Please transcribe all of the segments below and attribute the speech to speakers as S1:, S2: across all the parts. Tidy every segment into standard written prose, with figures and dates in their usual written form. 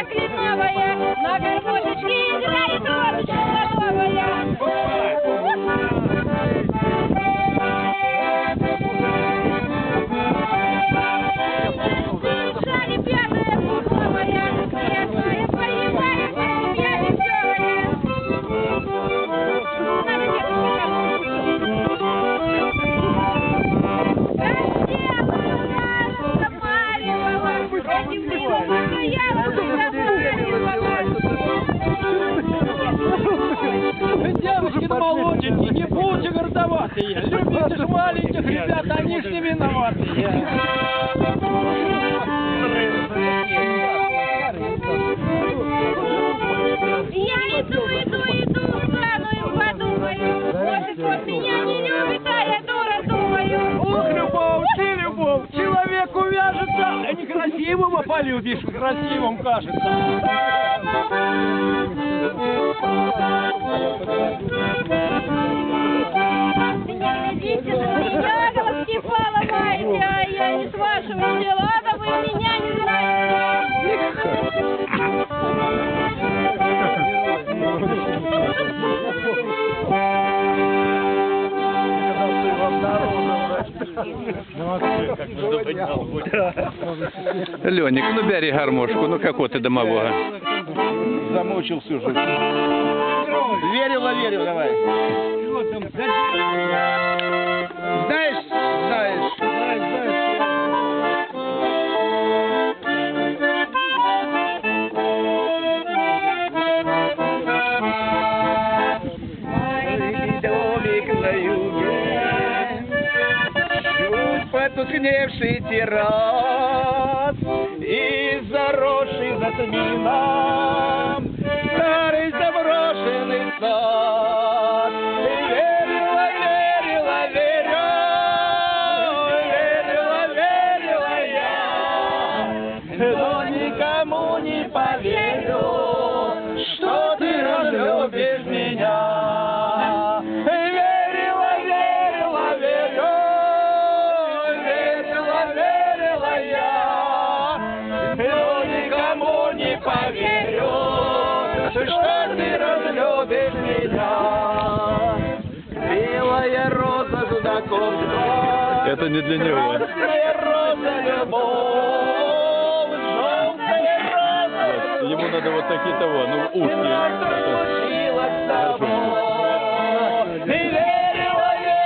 S1: белая кленовая, на гармошечке играет дочка новая. Шали пятая пуховая, крепкая, боевая, семья веселая.
S2: Девушки молоденькие, не будьте гордоватые. Любите ж маленьких ребят, они ж не виноватые.
S1: Я иду, стану им подумаю. Может, он меня не любит, а я дура думаю.
S2: Ох, любовь, ты любовь, человек увяжется, а некрасивого полюбишь, красивым кажется.
S1: Глядите на меня, глазки поломаете, а я не с вашего дела, да вы меня не знаете.
S3: Леник, ну бери гармошку, ну как вот ты домового.
S4: Замучил всю жизнь. Верила, давай. Знаешь. Домик на юге, чуть потускневший террас и заросший затмином старый заброшенный сад. Верила я, но никому не поверю, что ты разлюбишь меня. Верила я, но никому не поверю, что ты разлюбишь меня. Белая роза знакомства,
S3: Это не для него.
S4: красная роза любовь, желтая роза.
S3: Ему надо вот такие того, ну ушки.
S4: Случилось с тобой. И верила я,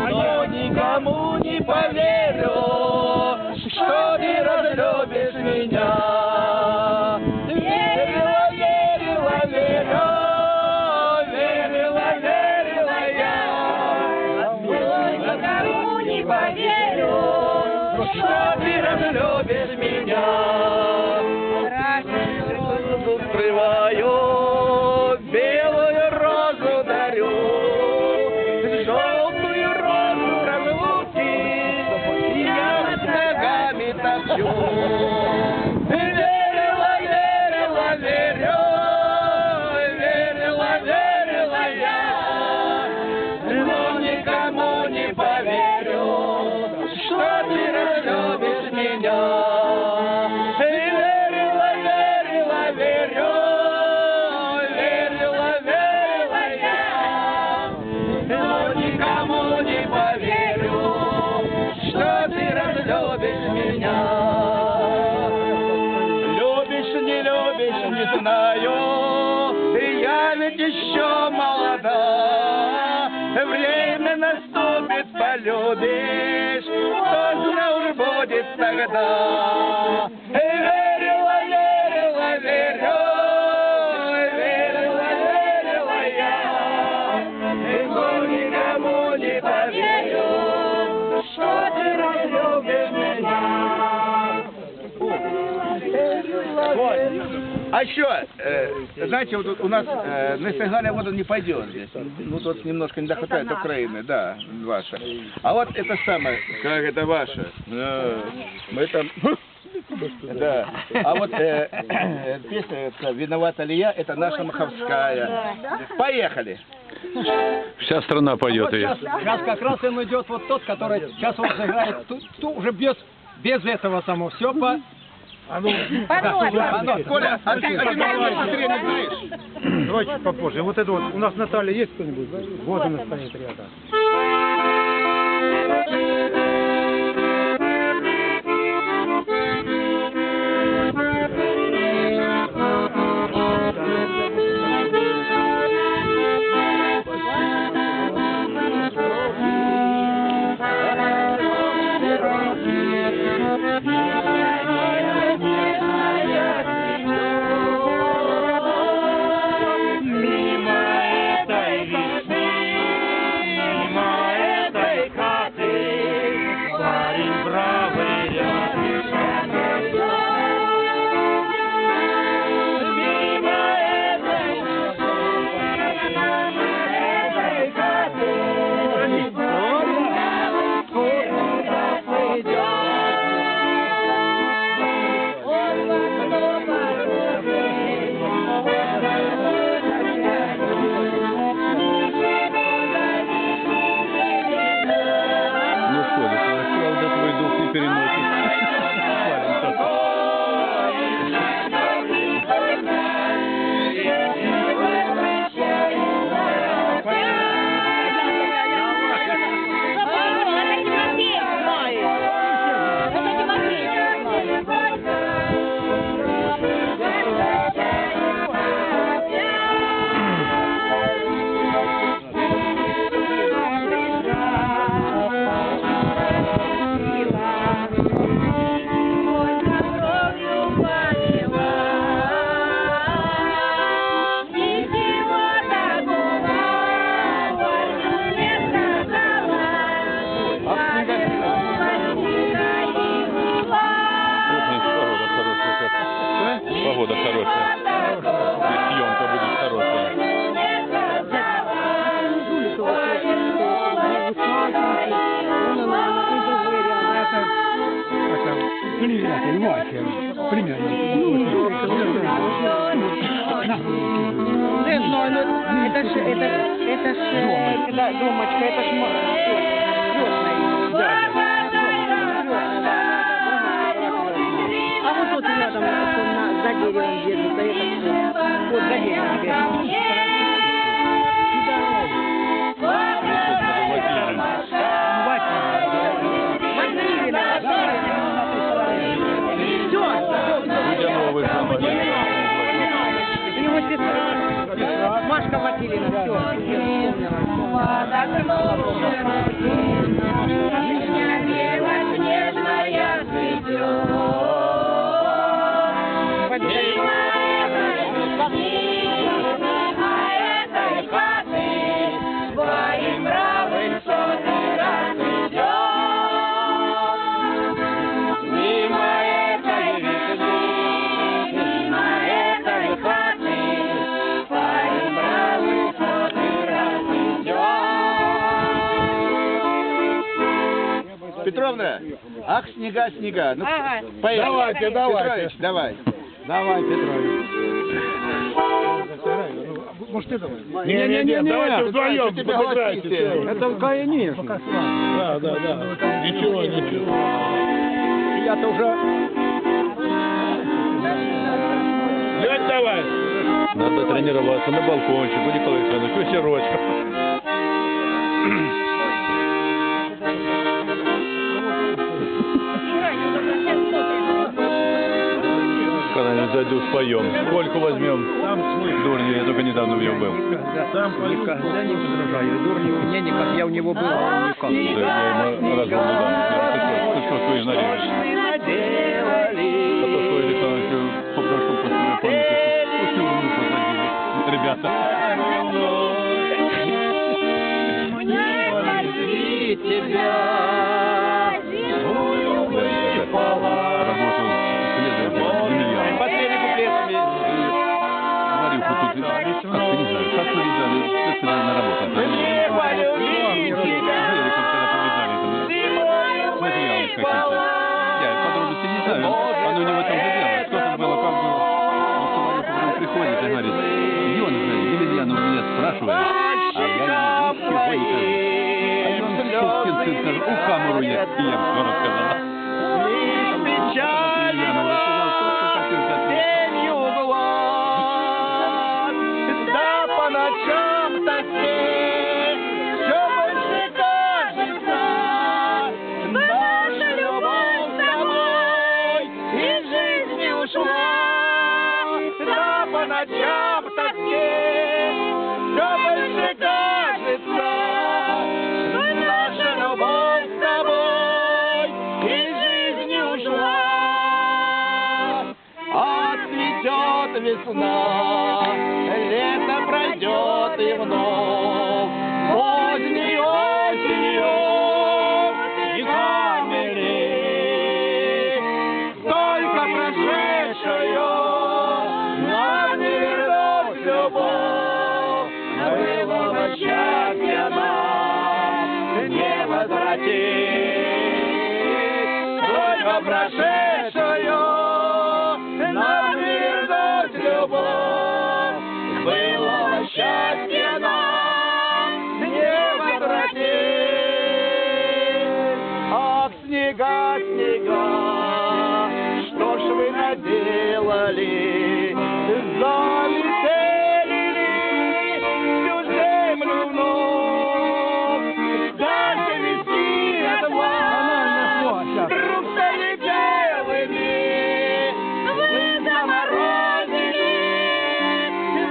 S4: но никому не поверю, что ты разлюбишь меня. Верила я, но никому не поверю, что ты разлюбишь меня. Розу скрываю, белую розу дарю, желтую розу разлуки я под ногами топчу. Верила я, но никому не поверю, что ты разлюбишь меня. Верила я, но никому не поверю, что ты разлюбишь меня. Любишь, не любишь, не знаю, я ведь еще молода. Время наступит, полюбишь, поздно уж будет тогда. Верила я, но никому не поверю, что ты разлюбишь меня. Вот. А еще, знаете, вот у нас на Сенгале вода не пойдет здесь. Ну, тут немножко не дохватает Украины, да, ваша. А вот это самое, как это ваше? Мы там... Да. А вот песня «Виновата ли я» — это наша маховская. Поехали.
S3: Вся страна поет
S2: Вот
S3: ее.
S2: сейчас как раз им идет вот тот, который сейчас он сыграет, тут уже без этого самого. Все по...
S4: Коля, а ты зрение знаешь?
S5: Давайте попозже. Вот это вот. У нас Наталья есть кто-нибудь? Вот она стоит рядом.
S3: Ну что, правда твой дух не переносит. Погода хорошая. И съемка будет хорошая.
S6: Это домочка, это ж а вот тут рядом, за деревом держится, это вот за деревом.
S3: Будя новый
S6: Его сестра, Машка Васильевна,
S4: Петровна, ах, снега, снега. Ну,
S1: Ага.
S4: поехали.
S5: Давайте.
S4: Петрович, давай.
S5: Давай, Петрович. Может, это?
S2: Не-не-не,
S5: давайте
S4: вдвоем подыграйте.
S2: Это, конечно.
S5: Да. Ничего.
S2: Я-то уже...
S5: Лёнь, давай.
S3: Надо тренироваться на балкончику, Николай Александрович, вечерочком. Когда-нибудь зайду, споем. Сколько возьмем? Дурни, я только недавно в нем был.
S2: Никогда не возражаю. Дурни у меня никак, я у него был, а он никак.
S3: Да, я ему разве не дам. Ты что свой нарежешь? А то, что Александровичу попрошу по себе памяти, пусть его мы посадили. Ребята. Работал следователем Емельянов.
S4: Последний куплет.
S3: Варюху тут, не знаю, как повязали, специально работал. Великом когда повязали, там, материалы какие-то. Я подробности не знаю, оно не в этом же дело. Что там было, как было. Вот Варюха потом приходит и говорит, где он, Емельянов меня спрашивает, а ти скажеш, у камеру є, і я б скоро сказала.
S4: Лишь печально тенью глаз, да по ночам тоске все больше кажется, наша любовь с тобой из жизни ушла, да по ночам тоске все больше кажется, наша любовь с тобой из жизни ушла. Отцветет весна, лето пройдет и вновь поздней осенью снегами лей. Только прошедшую нам не вернуть любовь, былого счастья нам не возвратить. Только прошедшую нам не вернуть любовь, былого счастья нам не возвратить. Ах, снега, снега, что ж вы наделали? Залетели всю землю вновь, дальше вести от вас, вдруг стали белыми. Вы заморозили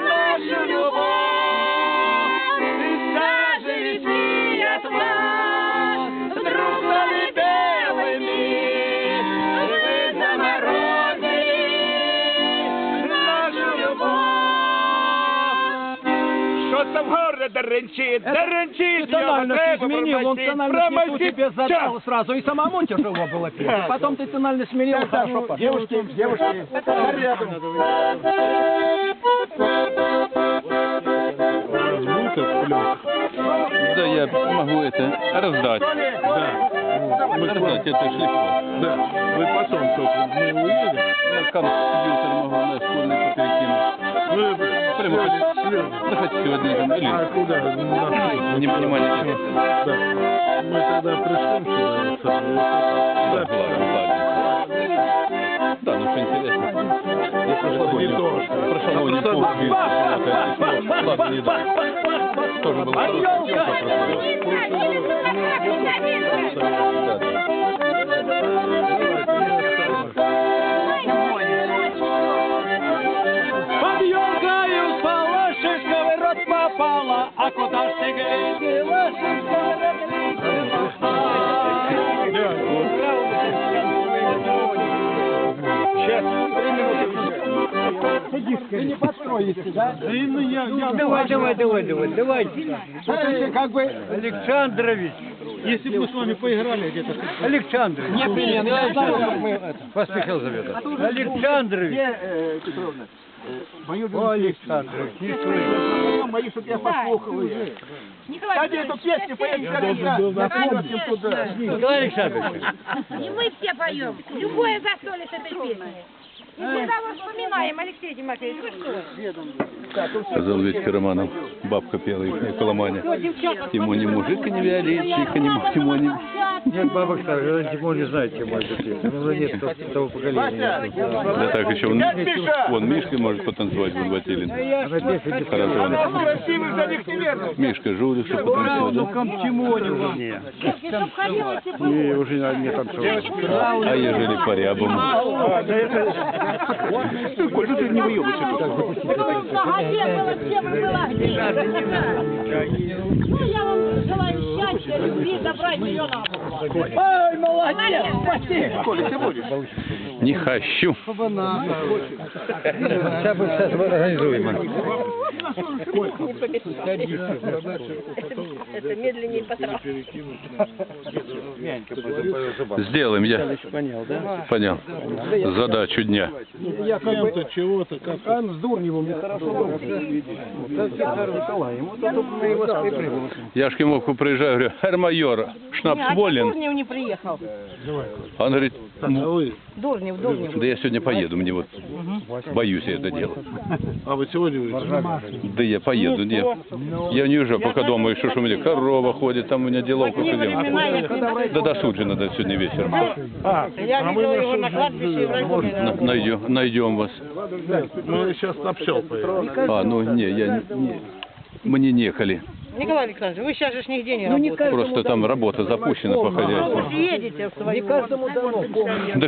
S4: нашу любовь, даже вести от вас, вдруг стали белыми. Вы заморозили нашу любовь. Что-то в городе рынчит, да рынчит.
S2: Тональность изменил, он тональность не тебе задал сразу, и самому тяжело было петь. Потом ты тональность сменил, хорошо пошло.
S4: Девушки, рядом.
S3: Да, я могу это раздать. Раздать, это ж легко.
S5: Да. Вы потом только мы увидим.
S3: Я компьютер могу на школьный перекинуть. Прямо хоть сегодня там, или
S5: А куда?
S3: не понимаете чего.
S5: Да. Мы тогда пришлем сюда.
S3: Да, ладно. Да, ну что интересно. Я прошлогодний пол ладно, не да. Тоже было хорошо.
S2: Под елкою спала, шишка в рот попала, а куда ж ты глядела, шишка в рот Вы не подстроите, да?
S5: Давай.
S2: Слушайте, как бы...
S5: Александрович, если бы мы с вами поиграли где-то... Александрович.
S2: Непременно, я знаю, как мы это...
S5: Поспехал завета. Александрович.
S4: Петровна,
S5: О, Александрович, не
S4: мои, чтоб я послухал ее. Кстати, эту песню поем, когда запомним туда.
S5: Николай Александрович.
S1: И мы все поем. Любое застолье с этой песней. И всегда вас вспоминаем, Алексей Тимофеевич, вы что?
S3: Сказал Витька Романов, бабка пела их на коломане. Тимони мужик не вялит, чиха не Тимони.
S5: Нет, бабок так, Тимон не знает, чем может быть. Уже нет того поколения.
S3: Да так еще вон Мишка может потанцевать, вон Василин. Хорошо.
S4: Красивых за них неверно.
S3: Мишка Жулик, что потанцевать, да?
S5: Не, уже не танцевать.
S3: А ежели по рябам?
S4: Коль, ну ты не выебывайся тут.
S1: Ну, я вам желаю счастья, любви, добра, миллиона.
S2: Ой, молодец, спасибо.
S4: Коля, ты будешь?
S3: Не хочу.
S5: Сейчас организуем.
S6: Это медленнее потрав.
S3: Сделаем, я понял. Задачу дня.
S2: Я как бы чего-то, как с Дурневым нехорошо.
S3: Я ж к Кимовку приезжаю, говорю, майор, шнапс волен.
S6: Дурнев не приехал.
S3: Он говорит,
S6: Дурнев.
S3: да я сегодня поеду, мне вот боюсь я это делать.
S5: А вы сегодня уезжаете?
S3: Да я поеду, нет. Я не уезжаю, пока дома еще, что у меня корова ходит, там у меня дела куча дел. Да до суджи надо сегодня вечером.
S6: Я видела его на кладбище в районе.
S3: Найдем вас.
S5: Мы сейчас на пчел поедем.
S3: А, ну не, мы не ехали.
S6: Николай Александрович, вы сейчас же нигде не работаете.
S3: Просто там работа запущена по хозяйству.
S6: Вы же едете в свою.
S3: Да